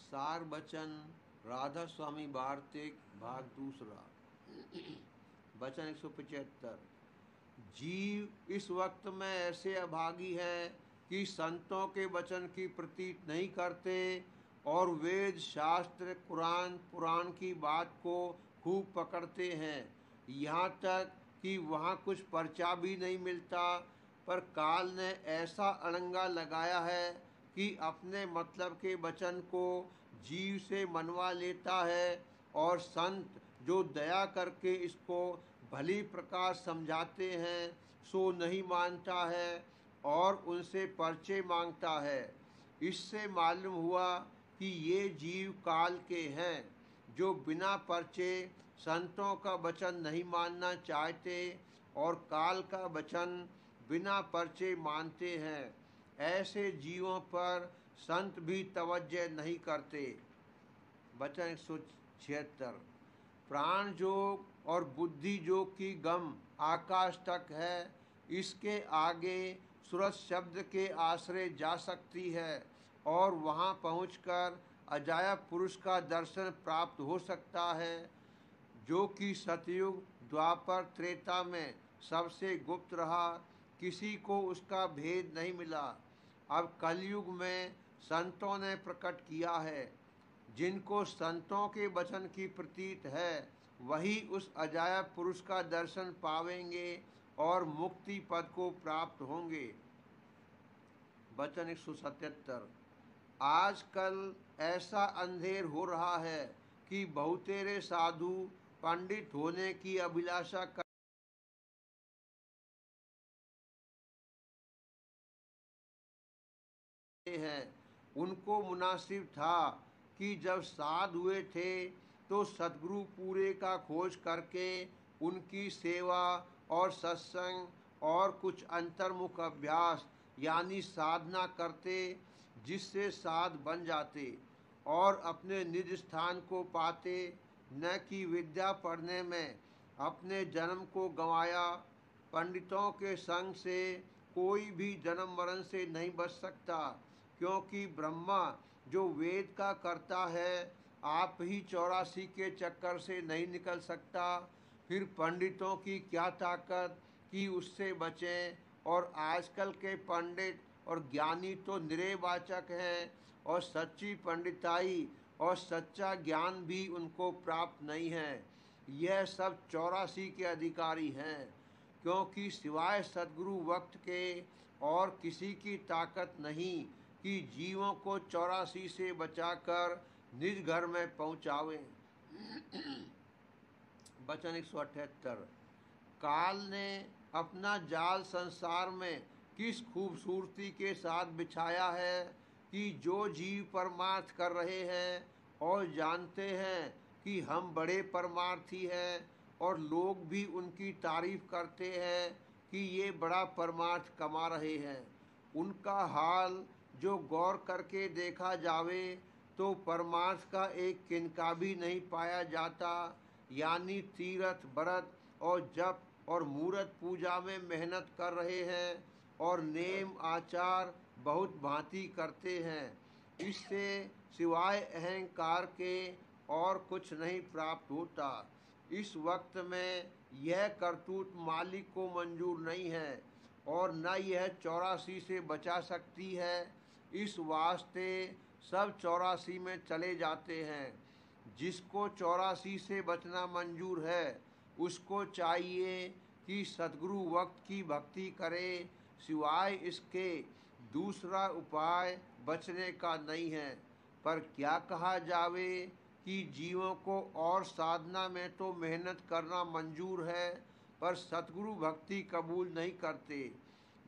सार बचन राधा स्वामी वार्तिक भाग दूसरा। वचन 175। जीव इस वक्त में ऐसे अभागी हैं कि संतों के वचन की प्रतीत नहीं करते और वेद शास्त्र कुरान पुराण की बात को खूब पकड़ते हैं, यहाँ तक कि वहाँ कुछ पर्चा भी नहीं मिलता। पर काल ने ऐसा अड़ंगा लगाया है कि अपने मतलब के वचन को जीव से मनवा लेता है, और संत जो दया करके इसको भली प्रकार समझाते हैं सो नहीं मानता है और उनसे पर्चे मांगता है। इससे मालूम हुआ कि ये जीव काल के हैं, जो बिना पर्चे संतों का वचन नहीं मानना चाहते और काल का वचन बिना पर्चे मानते हैं। ऐसे जीवों पर संत भी तवज्जो नहीं करते। वचन 176। प्राण जोग और बुद्धि जोग की गम आकाश तक है, इसके आगे सूरज शब्द के आश्रय जा सकती है और वहाँ पहुंचकर अजायब पुरुष का दर्शन प्राप्त हो सकता है, जो कि सतयुग द्वापर त्रेता में सबसे गुप्त रहा, किसी को उसका भेद नहीं मिला। अब कलयुग में संतों ने प्रकट किया है। जिनको संतों के वचन की प्रतीत है वही उस अजायब पुरुष का दर्शन पावेंगे और मुक्ति पद को प्राप्त होंगे। वचन 177। आजकल ऐसा अंधेर हो रहा है कि बहुतेरे साधु पंडित होने की अभिलाषा करते हैं। उनको मुनासिब था कि जब साध हुए थे तो सदगुरु पूरे का खोज करके उनकी सेवा और सत्संग और कुछ अंतर्मुख अभ्यास यानी साधना करते, जिससे साध बन जाते और अपने निज स्थान को पाते, न कि विद्या पढ़ने में अपने जन्म को गंवाया। पंडितों के संग से कोई भी जन्म मरण से नहीं बच सकता, क्योंकि ब्रह्मा जो वेद का करता है आप ही 84 के चक्कर से नहीं निकल सकता। फिर पंडितों की क्या ताकत कि उससे बचें। और आजकल के पंडित और ज्ञानी तो निरेवाचक हैं और सच्ची पंडिताई और सच्चा ज्ञान भी उनको प्राप्त नहीं है। यह सब 84 के अधिकारी हैं, क्योंकि सिवाय सदगुरु वक्त के और किसी की ताकत नहीं कि जीवों को 84 से बचाकर निज घर में पहुँचावें। वचन 178। काल ने अपना जाल संसार में किस खूबसूरती के साथ बिछाया है कि जो जीव परमार्थ कर रहे हैं और जानते हैं कि हम बड़े परमार्थी हैं, और लोग भी उनकी तारीफ करते हैं कि ये बड़ा परमार्थ कमा रहे हैं, उनका हाल जो गौर करके देखा जावे तो परमार्थ का एक किनका भी नहीं पाया जाता। यानी तीर्थ व्रत और जप और मूर्त पूजा में मेहनत कर रहे हैं और नेम आचार बहुत भांति करते हैं, इससे सिवाय अहंकार के और कुछ नहीं प्राप्त होता। इस वक्त में यह करतूत मालिक को मंजूर नहीं है और न यह 84 से बचा सकती है। इस वास्ते सब 84 में चले जाते हैं। जिसको 84 से बचना मंजूर है उसको चाहिए कि सद्गुरु वक्त की भक्ति करे, सिवाय इसके दूसरा उपाय बचने का नहीं है। पर क्या कहा जावे कि जीवों को और साधना में तो मेहनत करना मंजूर है, पर सतगुरु भक्ति कबूल नहीं करते।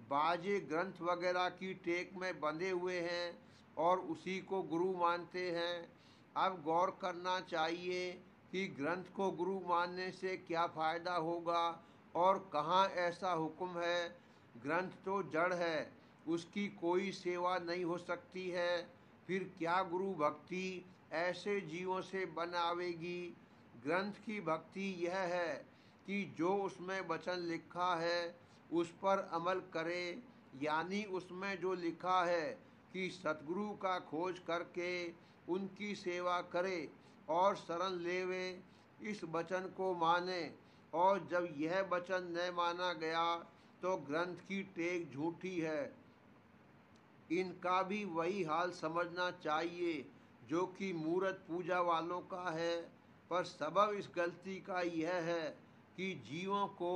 बाजे ग्रंथ वगैरह की टेक में बंधे हुए हैं और उसी को गुरु मानते हैं। अब गौर करना चाहिए कि ग्रंथ को गुरु मानने से क्या फ़ायदा होगा और कहाँ ऐसा हुक्म है। ग्रंथ तो जड़ है, उसकी कोई सेवा नहीं हो सकती है, फिर क्या गुरु भक्ति ऐसे जीवों से बनावेगी। ग्रंथ की भक्ति यह है कि जो उसमें वचन लिखा है उस पर अमल करे, यानी उसमें जो लिखा है कि सतगुरु का खोज करके उनकी सेवा करे और शरण लेवे, इस वचन को माने। और जब यह वचन न माना गया तो ग्रंथ की टेक झूठी है। इनका भी वही हाल समझना चाहिए जो कि मूर्त पूजा वालों का है। पर सबब इस गलती का यह है कि जीवों को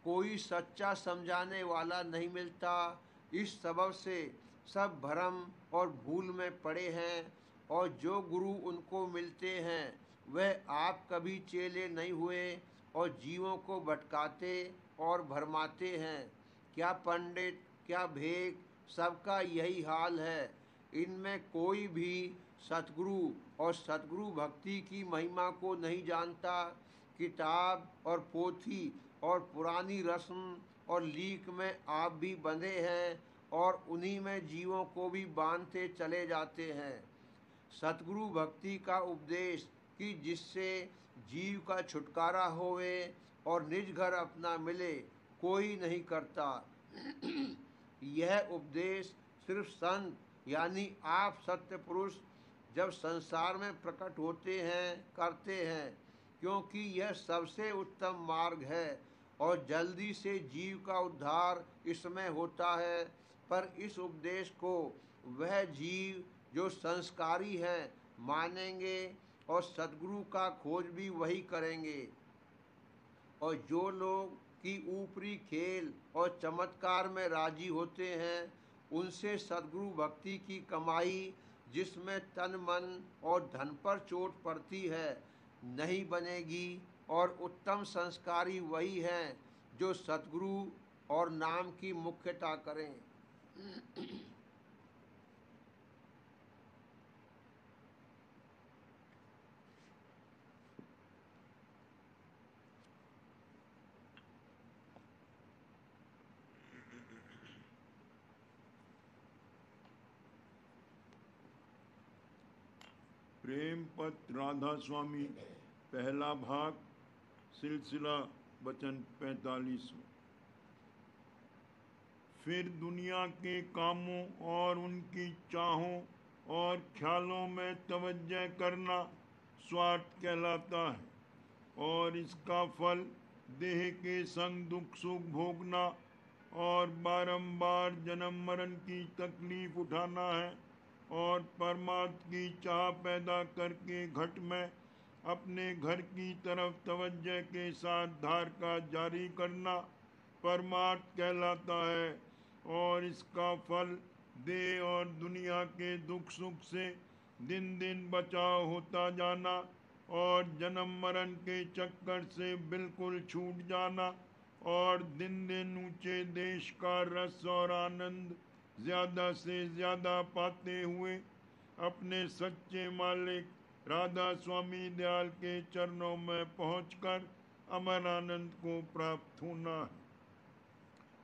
कोई सच्चा समझाने वाला नहीं मिलता। इस सबब से सब भ्रम और भूल में पड़े हैं, और जो गुरु उनको मिलते हैं वह आप कभी चेले नहीं हुए और जीवों को भटकाते और भरमाते हैं। क्या पंडित, क्या भेक, सबका यही हाल है। इनमें कोई भी सतगुरु और सतगुरु भक्ति की महिमा को नहीं जानता। किताब और पोथी और पुरानी रस्म और लीक में आप भी बंधे हैं और उन्हीं में जीवों को भी बांधते चले जाते हैं। सतगुरु भक्ति का उपदेश कि जिससे जीव का छुटकारा होवे और निज घर अपना मिले, कोई नहीं करता। यह उपदेश सिर्फ संत यानी आप सत्य पुरुष जब संसार में प्रकट होते हैं करते हैं, क्योंकि यह सबसे उत्तम मार्ग है और जल्दी से जीव का उद्धार इसमें होता है। पर इस उपदेश को वह जीव जो संस्कारी हैं मानेंगे और सद्गुरु का खोज भी वही करेंगे। और जो लोग कि ऊपरी खेल और चमत्कार में राजी होते हैं, उनसे सद्गुरु भक्ति की कमाई जिसमें तन मन और धन पर चोट पड़ती है नहीं बनेगी। और उत्तम संस्कारी वही हैं जो सद्गुरु और नाम की मुख्यता करें। प्रेम पत्र राधा स्वामी, पहला भाग, सिलसिला वचन 45। फिर दुनिया के कामों और उनकी चाहों और ख्यालों में तवज्जो करना स्वार्थ कहलाता है और इसका फल देह के संग दुख सुख भोगना और बारंबार जन्म मरण की तकलीफ उठाना है। और परमात्मा की चाह पैदा करके घट में अपने घर की तरफ तवज्जो के साथ धार का जारी करना परमार्थ कहलाता है। और इसका फल देह और दुनिया के दुख सुख से दिन दिन बचाव होता जाना और जन्म मरण के चक्कर से बिल्कुल छूट जाना और दिन दिन ऊंचे देश का रस और आनंद ज़्यादा से ज़्यादा पाते हुए अपने सच्चे मालिक राधा स्वामी दयाल के चरणों में पहुंचकर अमर आनंद को प्राप्त होना है।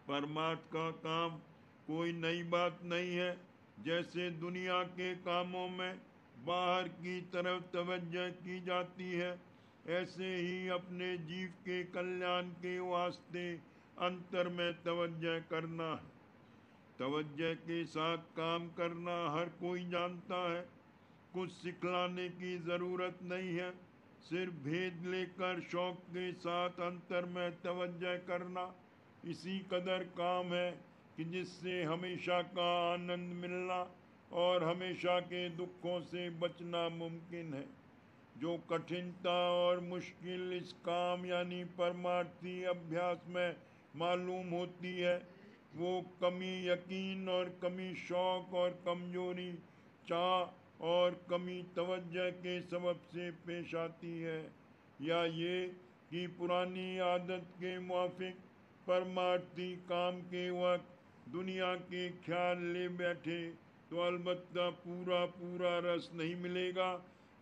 परमात्मा का काम कोई नई बात नहीं है। जैसे दुनिया के कामों में बाहर की तरफ तवज्जो की जाती है, ऐसे ही अपने जीव के कल्याण के वास्ते अंतर में तवज्जो करना है। तवज्जो के साथ काम करना हर कोई जानता है। कुछ सिखलाने की ज़रूरत नहीं है। सिर्फ भेद लेकर शौक के साथ अंतर में तवज्जो करना इसी कदर काम है कि जिससे हमेशा का आनंद मिलना और हमेशा के दुखों से बचना मुमकिन है। जो कठिनता और मुश्किल इस काम यानी परमार्थी अभ्यास में मालूम होती है, वो कमी यकीन और कमी शौक और कमजोरी चाह और कमी तवज्जो के सबब से पेश आती है, या ये कि पुरानी आदत के मुआफिक परमार्थी काम के वक्त दुनिया के ख्याल ले बैठे तो अलबत्ता पूरा पूरा रस नहीं मिलेगा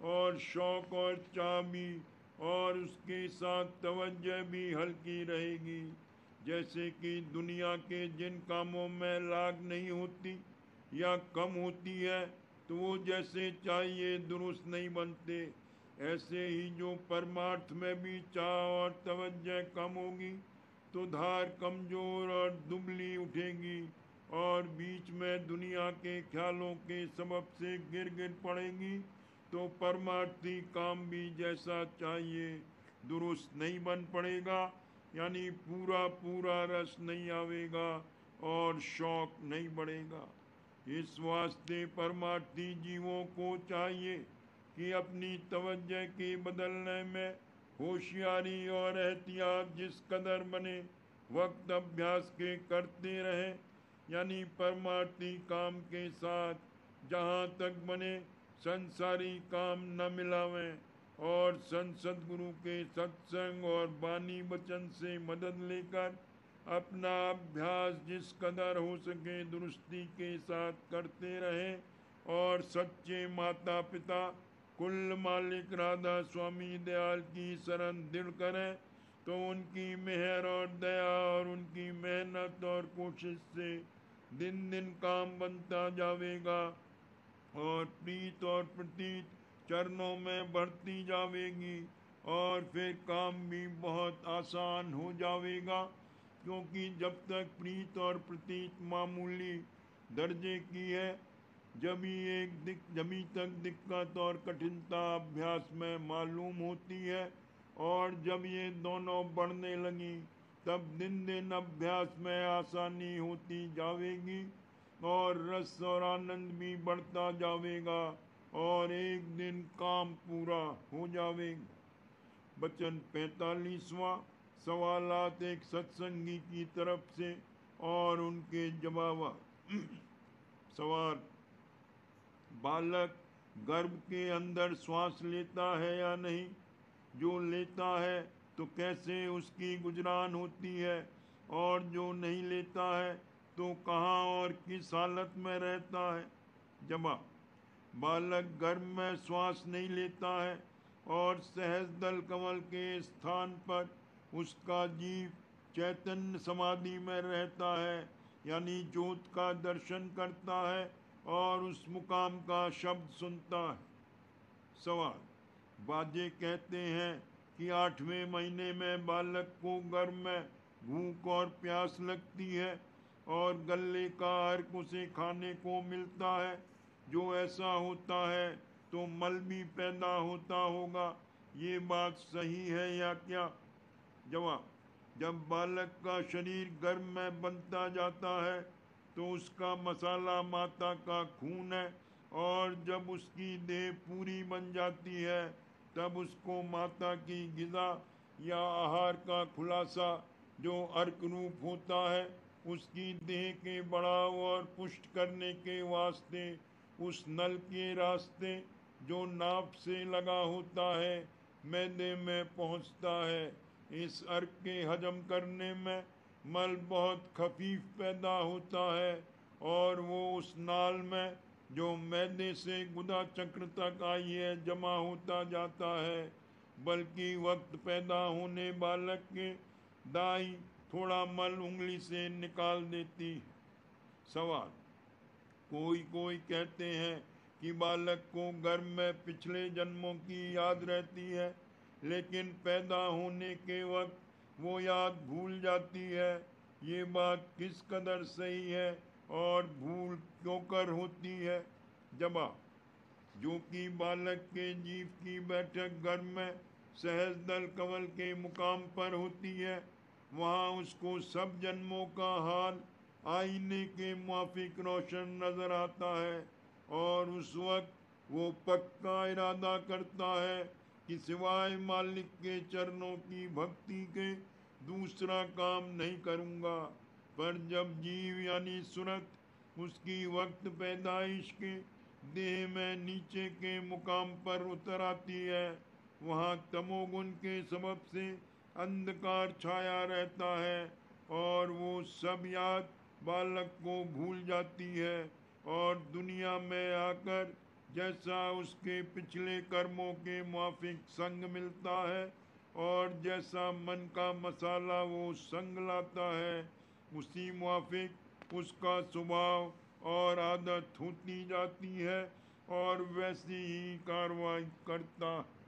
और शौक और चाह भी और उसके साथ तवज्जो भी हल्की रहेगी। जैसे कि दुनिया के जिन कामों में लाग नहीं होती या कम होती है तो वो जैसे चाहिए दुरुस्त नहीं बनते, ऐसे ही जो परमार्थ में भी चाह और तवज्जो कम होगी तो धार कमजोर और दुबली उठेगी और बीच में दुनिया के ख्यालों के सबब से गिर पड़ेगी तो परमार्थी काम भी जैसा चाहिए दुरुस्त नहीं बन पड़ेगा, यानी पूरा पूरा रस नहीं आवेगा और शौक नहीं बढ़ेगा। इस वास्ते परमार्थी जीवों को चाहिए कि अपनी तवज्जो के बदलने में होशियारी और एहतियात जिस कदर बने वक्त अभ्यास के करते रहे, यानी परमार्थी काम के साथ जहाँ तक बने संसारी काम न मिलावें और सदगुरु के सत्संग और बानी वचन से मदद लेकर अपना अभ्यास जिस कदर हो सके दुरुस्ती के साथ करते रहें और सच्चे माता पिता कुल मालिक राधा स्वामी दयाल की शरण दृढ़ करें तो उनकी मेहर और दया और उनकी मेहनत और कोशिश से दिन दिन काम बनता जावेगा और प्रीत और प्रतीत चरणों में बढ़ती जावेगी और फिर काम भी बहुत आसान हो जावेगा, क्योंकि जब तक प्रीत और प्रतीत मामूली दर्जे की है जभी तक दिक्कत और कठिनता अभ्यास में मालूम होती है, और जब ये दोनों बढ़ने लगी तब दिन दिन अभ्यास में आसानी होती जावेगी और रस और आनंद भी बढ़ता जावेगा और एक दिन काम पूरा हो जावेगा। वचन 45वां सवालात एक सत्संगी की तरफ से और उनके जवाब। सवाल: बालक गर्भ के अंदर श्वास लेता है या नहीं? जो लेता है तो कैसे उसकी गुजरान होती है, और जो नहीं लेता है तो कहाँ और किस हालत में रहता है? जवाब: बालक गर्भ में श्वास नहीं लेता है और सहस्रदल कमल के स्थान पर उसका जीव चैतन्य समाधि में रहता है, यानी ज्योत का दर्शन करता है और उस मुकाम का शब्द सुनता है। सवाल: बाजे कहते हैं कि 8वें महीने में बालक को गर्भ में भूख और प्यास लगती है और गले का अर्क उसे खाने को मिलता है। जो ऐसा होता है तो मल भी पैदा होता होगा, ये बात सही है या क्या? जवाब: जब बालक का शरीर गर्भ में बनता जाता है तो उसका मसाला माता का खून है, और जब उसकी देह पूरी बन जाती है तब उसको माता की ग़िज़ा या आहार का खुलासा जो अर्क रूप होता है उसकी देह के बढ़ाव और पुष्ट करने के वास्ते उस नल के रास्ते जो नाभ से लगा होता है मैदे में पहुंचता है। इस अर्क के हजम करने में मल बहुत खफीफ पैदा होता है और वो उस नाल में जो मैदे से गुदा चक्र तक आई है जमा होता जाता है, बल्कि वक्त पैदा होने बालक के दाई थोड़ा मल उंगली से निकाल देती। सवाल: कोई कहते हैं कि बालक को गर्भ में पिछले जन्मों की याद रहती है, लेकिन पैदा होने के वक्त वो याद भूल जाती है। ये बात किस कदर सही है और भूल क्यों कर होती है? जवाब: जो कि बालक के जीव की बैठक गर्भ में सहस्रदल कमल के मुकाम पर होती है, वहाँ उसको सब जन्मों का हाल आईने के मुआफिक रोशन नजर आता है, और उस वक्त वो पक्का इरादा करता है कि सिवाय मालिक के चरणों की भक्ति के दूसरा काम नहीं करूँगा। पर जब जीव यानी सूरत उसकी वक्त पैदाइश के देह में नीचे के मुकाम पर उतर आती है, वहाँ तमोगुण के सबब से अंधकार छाया रहता है और वो सब याद बालक को भूल जाती है, और दुनिया में आकर जैसा उसके पिछले कर्मों के मुआफिक संग मिलता है और जैसा मन का मसाला वो संग लाता है, उसी मुआफिक उसका स्वभाव और आदत होती जाती है और वैसी ही कार्रवाई करता है।